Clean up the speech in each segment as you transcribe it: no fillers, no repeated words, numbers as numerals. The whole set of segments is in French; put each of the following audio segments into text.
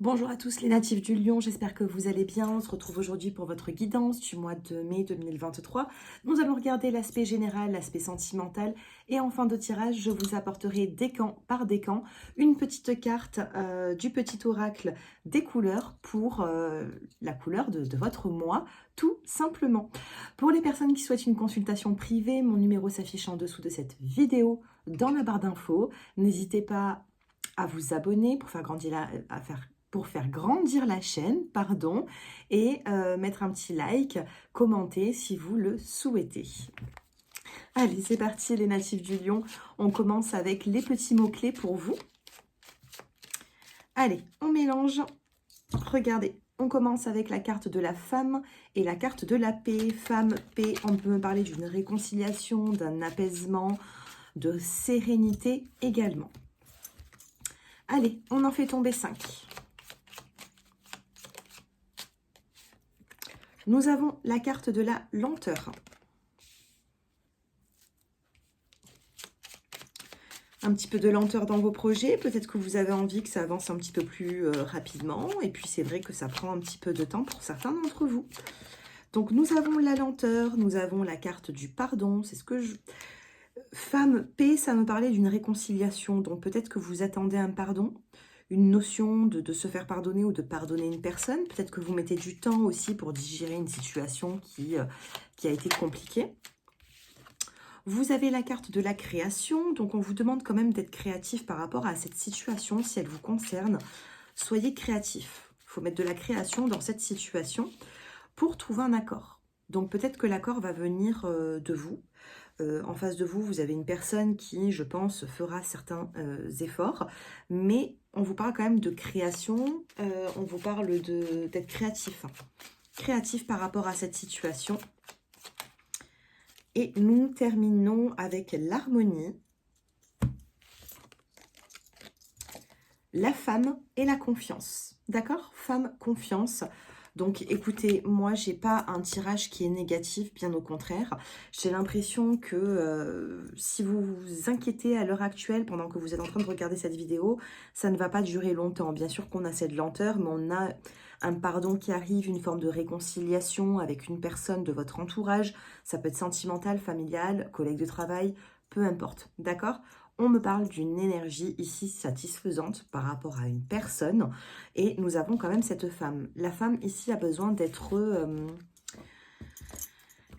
Bonjour à tous les natifs du Lion, j'espère que vous allez bien. On se retrouve aujourd'hui pour votre guidance du mois de mai 2023. Nous allons regarder l'aspect général, l'aspect sentimental et en fin de tirage, je vous apporterai décan par décan une petite carte du petit oracle des couleurs pour la couleur de votre mois, tout simplement. Pour les personnes qui souhaitent une consultation privée, mon numéro s'affiche en dessous de cette vidéo dans la barre d'infos. N'hésitez pas à vous abonner pour faire grandir la chaîne, pardon, et mettre un petit like, commenter si vous le souhaitez. Allez, c'est parti les natifs du Lion. On commence avec les petits mots-clés pour vous. Allez, on mélange. Regardez, on commence avec la carte de la femme et la carte de la paix. Femme, paix, on peut me parler d'une réconciliation, d'un apaisement, de sérénité également. Allez, on en fait tomber 5. Nous avons la carte de la lenteur. Un petit peu de lenteur dans vos projets. Peut-être que vous avez envie que ça avance un petit peu plus rapidement. Et puis, c'est vrai que ça prend un petit peu de temps pour certains d'entre vous. Donc, nous avons la lenteur. Nous avons la carte du pardon. C'est ce que je... Femme, paix, ça me parlait d'une réconciliation. Donc, peut-être que vous attendez un pardon. Une notion de se faire pardonner ou de pardonner une personne. Peut-être que vous mettez du temps aussi pour digérer une situation qui a été compliquée. Vous avez la carte de la création, donc on vous demande quand même d'être créatif par rapport à cette situation, si elle vous concerne. Soyez créatif. Il faut mettre de la création dans cette situation pour trouver un accord. Donc peut-être que l'accord va venir de vous. En face de vous, vous avez une personne qui, je pense, fera certains efforts, mais on vous parle quand même de création, on vous parle d'être créatif. Créatif par rapport à cette situation. Et nous terminons avec l'harmonie, la femme et la confiance. D'accord? Femme, confiance. Donc écoutez, moi j'ai pas un tirage qui est négatif, bien au contraire. J'ai l'impression que si vous vous inquiétez à l'heure actuelle pendant que vous êtes en train de regarder cette vidéo, ça ne va pas durer longtemps. Bien sûr qu'on a cette lenteur, mais on a un pardon qui arrive, une forme de réconciliation avec une personne de votre entourage. Ça peut être sentimental, familial, collègue de travail, peu importe. D'accord? On me parle d'une énergie ici satisfaisante par rapport à une personne. Et nous avons quand même cette femme. La femme ici a besoin d'être...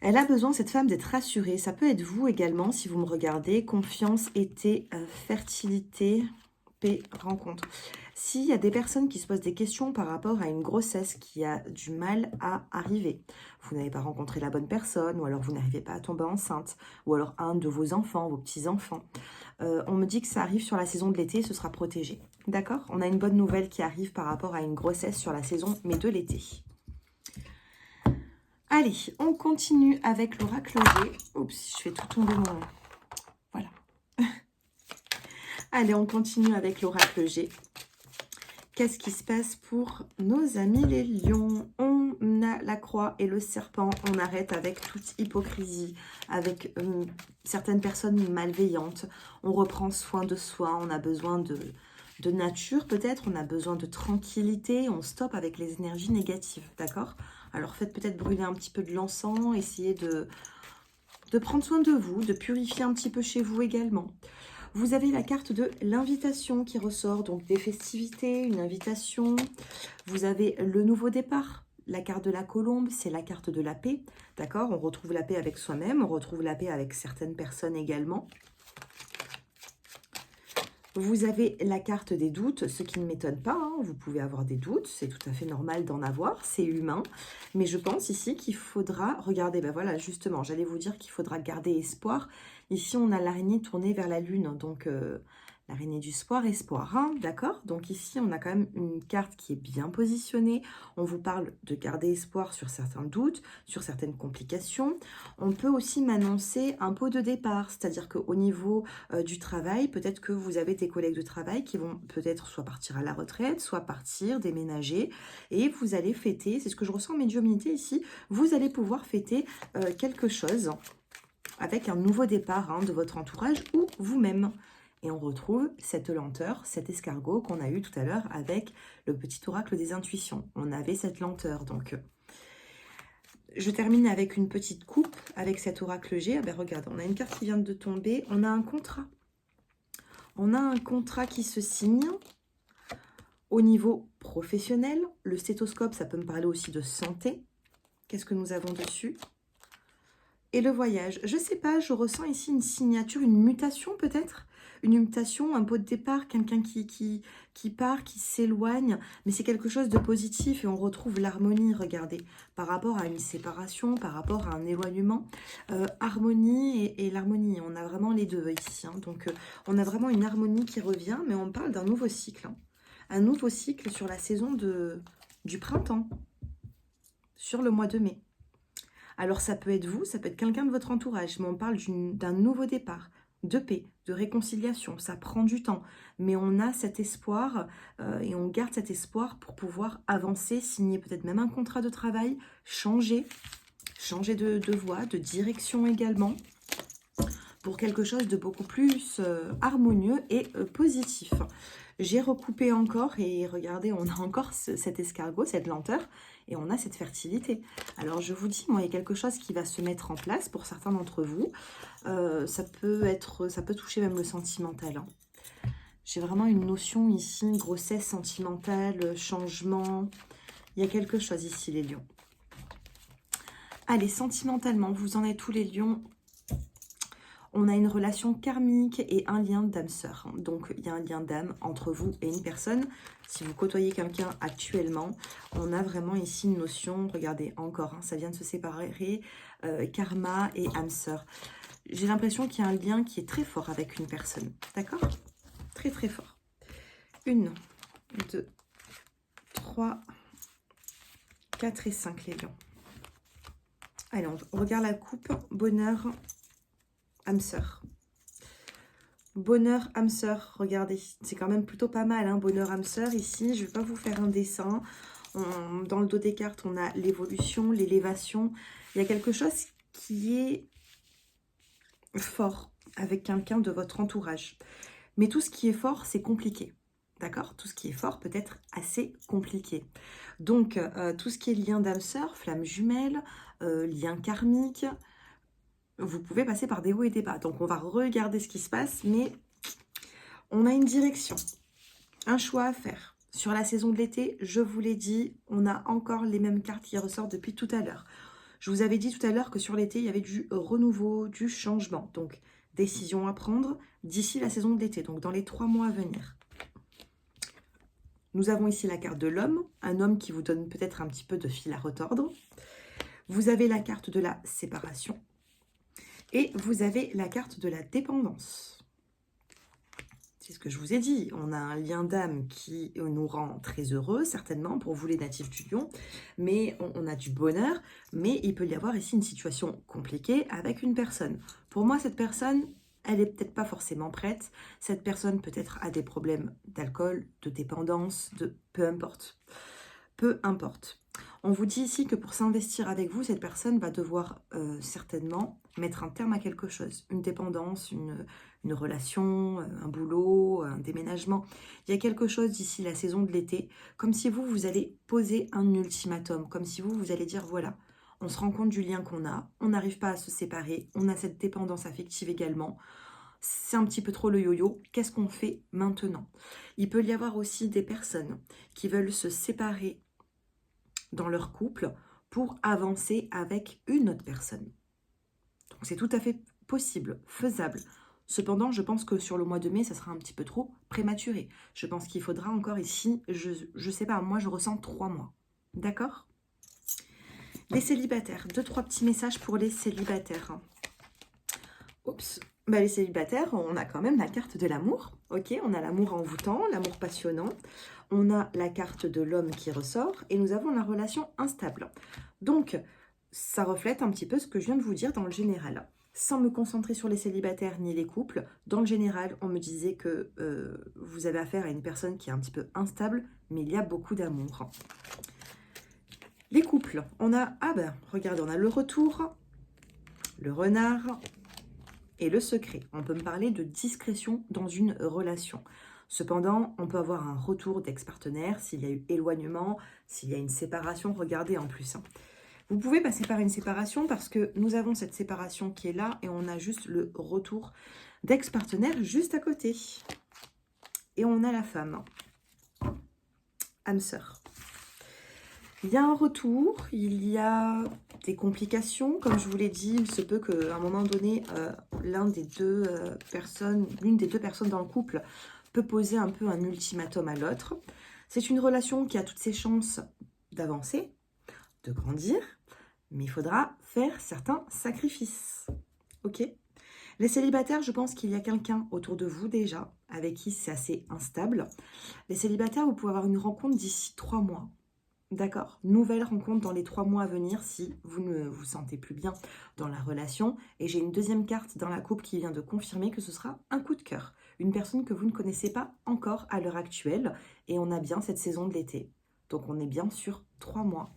elle a besoin, cette femme, d'être rassurée. Ça peut être vous également, si vous me regardez. Confiance, été, fertilité, paix, rencontre. S'il y a des personnes qui se posent des questions par rapport à une grossesse qui a du mal à arriver, vous n'avez pas rencontré la bonne personne, ou alors vous n'arrivez pas à tomber enceinte, ou alors un de vos enfants, vos petits-enfants. On me dit que ça arrive sur la saison de l'été, ce sera protégé. D'accord? On a une bonne nouvelle qui arrive par rapport à une grossesse sur la saison, mais de l'été. Allez, on continue avec l'oracle G. Oups, je fais tout tomber mon... Voilà. Allez, on continue avec l'oracle G. Qu'est-ce qui se passe pour nos amis les lions? On a la croix et le serpent. On arrête avec toute hypocrisie, avec certaines personnes malveillantes. On reprend soin de soi. On a besoin de nature peut-être. On a besoin de tranquillité. On stoppe avec les énergies négatives, d'accord? Alors faites peut-être brûler un petit peu de l'encens. Essayez de prendre soin de vous, de purifier un petit peu chez vous également. Vous avez la carte de l'invitation qui ressort, donc des festivités, une invitation. Vous avez le nouveau départ. La carte de la colombe, c'est la carte de la paix. D'accord? On retrouve la paix avec soi-même, on retrouve la paix avec certaines personnes également. Vous avez la carte des doutes, ce qui ne m'étonne pas. Hein. Vous pouvez avoir des doutes, c'est tout à fait normal d'en avoir, c'est humain. Mais je pense ici qu'il faudra, regardez, ben voilà, justement, j'allais vous dire qu'il faudra garder espoir. Ici, on a l'araignée tournée vers la lune, donc l'araignée du espoir, hein, d'accord? Donc ici, on a quand même une carte qui est bien positionnée. On vous parle de garder espoir sur certains doutes, sur certaines complications. On peut aussi m'annoncer un pot de départ, c'est-à-dire qu'au niveau du travail, peut-être que vous avez des collègues de travail qui vont peut-être soit partir à la retraite, soit partir, déménager, et vous allez fêter, c'est ce que je ressens en médiumnité ici, vous allez pouvoir fêter quelque chose avec un nouveau départ hein, de votre entourage ou vous-même. Et on retrouve cette lenteur, cet escargot qu'on a eu tout à l'heure avec le petit oracle des intuitions. On avait cette lenteur, donc je termine avec une petite coupe avec cet oracle G. Ah ben regarde, on a une carte qui vient de tomber, on a un contrat. On a un contrat qui se signe au niveau professionnel. Le stéthoscope, ça peut me parler aussi de santé. Qu'est-ce que nous avons dessus? Et le voyage, je sais pas, je ressens ici une signature, une mutation peut-être. Une mutation, un pot de départ, quelqu'un qui part, qui s'éloigne. Mais c'est quelque chose de positif et on retrouve l'harmonie, regardez, par rapport à une séparation, par rapport à un éloignement. Harmonie et l'harmonie, on a vraiment les deux ici. Hein. Donc on a vraiment une harmonie qui revient, mais on parle d'un nouveau cycle. Hein. Un nouveau cycle sur la saison du printemps, sur le mois de mai. Alors ça peut être vous, ça peut être quelqu'un de votre entourage, mais on parle d'un nouveau départ, de paix, de réconciliation. Ça prend du temps, mais on a cet espoir et on garde cet espoir pour pouvoir avancer, signer peut-être même un contrat de travail, changer de voie, de direction également, pour quelque chose de beaucoup plus harmonieux et positif. J'ai recoupé encore et regardez, on a encore cet escargot, cette lenteur et on a cette fertilité. Alors je vous dis, moi, il y a quelque chose qui va se mettre en place pour certains d'entre vous. Ça peut toucher même le sentimental. Hein. J'ai vraiment une notion ici, grossesse sentimentale, changement. Il y a quelque chose ici, les lions. Allez, sentimentalement, vous en êtes tous les lions. On a une relation karmique et un lien d'âme-sœur. Donc, il y a un lien d'âme entre vous et une personne. Si vous côtoyez quelqu'un actuellement, on a vraiment ici une notion, regardez, encore, hein, ça vient de se séparer, karma et âme-sœur. J'ai l'impression qu'il y a un lien qui est très fort avec une personne. D'accord? Très, très fort. 1, 2, 3, 4 et 5, les lions. Allez, on regarde la coupe. Bonheur, âme sœur. Bonheur, âme sœur, regardez, c'est quand même plutôt pas mal, hein, bonheur, âme sœur. Ici, je ne vais pas vous faire un dessin. Dans le dos des cartes, on a l'évolution, l'élévation. Il y a quelque chose qui est fort avec quelqu'un de votre entourage. Mais tout ce qui est fort, c'est compliqué. D'accord? Tout ce qui est fort peut être assez compliqué. Donc, tout ce qui est lien d'âme sœur, flamme jumelle, lien karmique, vous pouvez passer par des hauts et des bas. Donc, on va regarder ce qui se passe, mais on a une direction, un choix à faire. Sur la saison de l'été, je vous l'ai dit, on a encore les mêmes cartes qui ressortent depuis tout à l'heure. Je vous avais dit tout à l'heure que sur l'été, il y avait du renouveau, du changement. Donc, décision à prendre d'ici la saison de l'été, donc dans les 3 mois à venir. Nous avons ici la carte de l'homme, un homme qui vous donne peut-être un petit peu de fil à retordre. Vous avez la carte de la séparation. Et vous avez la carte de la dépendance. C'est ce que je vous ai dit. On a un lien d'âme qui nous rend très heureux, certainement, pour vous les natifs du lion. Mais on a du bonheur. Mais il peut y avoir ici une situation compliquée avec une personne. Pour moi, cette personne, elle n'est peut-être pas forcément prête. Cette personne peut-être a des problèmes d'alcool, de dépendance, de peu importe. Peu importe. On vous dit ici que pour s'investir avec vous, cette personne va devoir certainement mettre un terme à quelque chose. Une dépendance, une relation, un boulot, un déménagement. Il y a quelque chose d'ici la saison de l'été, comme si vous allez poser un ultimatum, comme si vous allez dire, voilà, on se rend compte du lien qu'on a, on n'arrive pas à se séparer, on a cette dépendance affective également. C'est un petit peu trop le yo-yo, qu'est-ce qu'on fait maintenant? Il peut y avoir aussi des personnes qui veulent se séparer dans leur couple pour avancer avec une autre personne. Donc c'est tout à fait possible, faisable. Cependant, je pense que sur le mois de mai, ça sera un petit peu trop prématuré. Je pense qu'il faudra encore ici, je sais pas, moi je ressens 3 mois. D'accord? Les célibataires, 2-3 petits messages pour les célibataires. Oups, bah, les célibataires, on a quand même la carte de l'amour. Ok, on a l'amour envoûtant, l'amour passionnant. On a la carte de l'homme qui ressort et nous avons la relation instable. Donc, ça reflète un petit peu ce que je viens de vous dire dans le général. Sans me concentrer sur les célibataires ni les couples, dans le général, on me disait que vous avez affaire à une personne qui est un petit peu instable, mais il y a beaucoup d'amour. Les couples, on a, ah ben, regardez, on a le retour, le renard, et le secret. On peut me parler de discrétion dans une relation. Cependant, on peut avoir un retour d'ex-partenaire s'il y a eu éloignement, s'il y a une séparation. Regardez en plus. Vous pouvez passer par une séparation parce que nous avons cette séparation qui est là et on a juste le retour d'ex-partenaire juste à côté. Et on a la femme. Âme sœur. Il y a un retour, il y a des complications. Comme je vous l'ai dit, il se peut qu'à un moment donné, l'une des deux personnes dans le couple peut poser un peu un ultimatum à l'autre. C'est une relation qui a toutes ses chances d'avancer, de grandir, mais il faudra faire certains sacrifices. Ok ? Les célibataires, je pense qu'il y a quelqu'un autour de vous déjà, avec qui c'est assez instable. Les célibataires, vous pouvez avoir une rencontre d'ici 3 mois. D'accord? Nouvelle rencontre dans les 3 mois à venir si vous ne vous sentez plus bien dans la relation. Et j'ai une deuxième carte dans la coupe qui vient de confirmer que ce sera un coup de cœur. Une personne que vous ne connaissez pas encore à l'heure actuelle. Et on a bien cette saison de l'été. Donc on est bien sur 3 mois.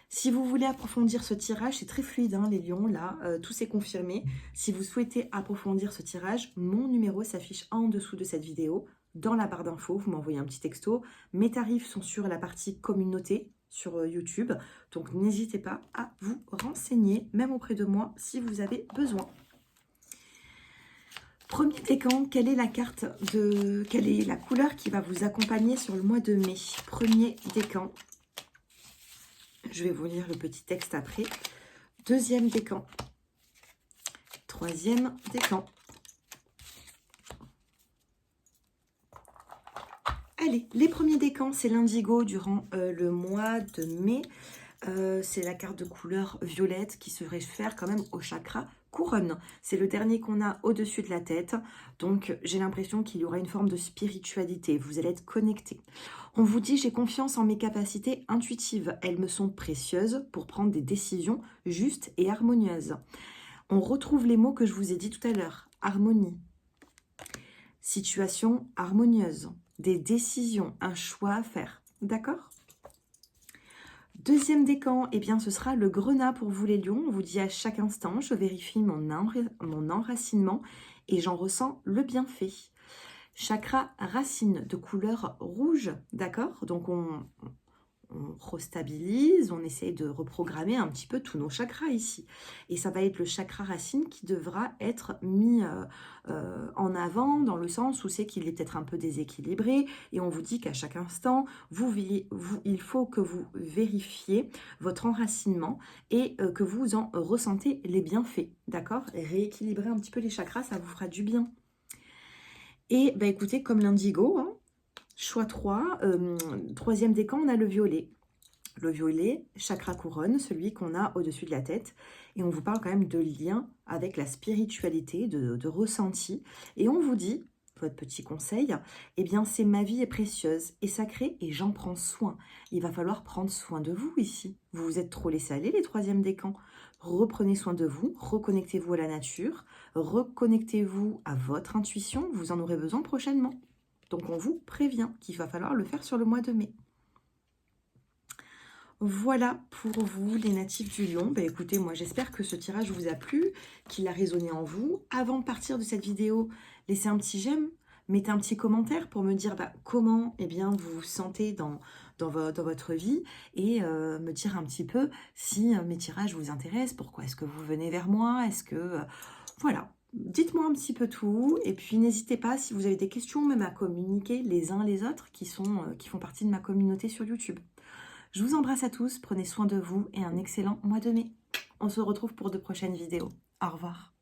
Si vous voulez approfondir ce tirage, c'est très fluide, hein, les lions, là, tout s'est confirmé. Si vous souhaitez approfondir ce tirage, mon numéro s'affiche en dessous de cette vidéo. Dans la barre d'infos, vous m'envoyez un petit texto. Mes tarifs sont sur la partie communauté sur YouTube. Donc n'hésitez pas à vous renseigner, même auprès de moi, si vous avez besoin. Premier décan, quelle est la couleur qui va vous accompagner sur le mois de mai? Premier décan. Je vais vous lire le petit texte après. Deuxième décan. Troisième décan. Allez, les premiers décans, c'est l'indigo durant le mois de mai. C'est la carte de couleur violette qui se réfère quand même au chakra couronne. C'est le dernier qu'on a au-dessus de la tête. Donc, j'ai l'impression qu'il y aura une forme de spiritualité. Vous allez être connecté. On vous dit, j'ai confiance en mes capacités intuitives. Elles me sont précieuses pour prendre des décisions justes et harmonieuses. On retrouve les mots que je vous ai dit tout à l'heure. Harmonie. Situation harmonieuse. Des décisions, un choix à faire. D'accord ? Deuxième décan, eh bien, ce sera le grenat pour vous les lions. On vous dit à chaque instant, je vérifie mon enracinement et j'en ressens le bienfait. Chakra racine de couleur rouge, d'accord? Donc on restabilise, on essaye de reprogrammer un petit peu tous nos chakras ici. Et ça va être le chakra racine qui devra être mis en avant dans le sens où c'est qu'il est peut-être un peu déséquilibré. Et on vous dit qu'à chaque instant, il faut que vous vérifiez votre enracinement et que vous en ressentez les bienfaits. D'accord? Rééquilibrer un petit peu les chakras, ça vous fera du bien. Et bah, écoutez, comme l'indigo, hein, choix 3, troisième décan, on a le violet. Le violet, chakra couronne, celui qu'on a au-dessus de la tête. Et on vous parle quand même de lien avec la spiritualité, de ressenti. Et on vous dit, votre petit conseil, eh bien c'est ma vie est précieuse et sacrée et j'en prends soin. Il va falloir prendre soin de vous ici. Vous vous êtes trop laissé aller les troisièmes décans. Reprenez soin de vous, reconnectez-vous à la nature, reconnectez-vous à votre intuition, vous en aurez besoin prochainement. Donc on vous prévient qu'il va falloir le faire sur le mois de mai. Voilà pour vous les natifs du lion. Écoutez, moi j'espère que ce tirage vous a plu, qu'il a résonné en vous. Avant de partir de cette vidéo, laissez un petit j'aime, mettez un petit commentaire pour me dire comment vous vous sentez dans votre vie et me dire un petit peu si mes tirages vous intéressent, pourquoi est-ce que vous venez vers moi, est-ce que... voilà. Dites-moi un petit peu tout et puis n'hésitez pas si vous avez des questions même à communiquer les uns les autres qui font partie de ma communauté sur YouTube. Je vous embrasse à tous, prenez soin de vous et un excellent mois de mai. On se retrouve pour de prochaines vidéos. Au revoir.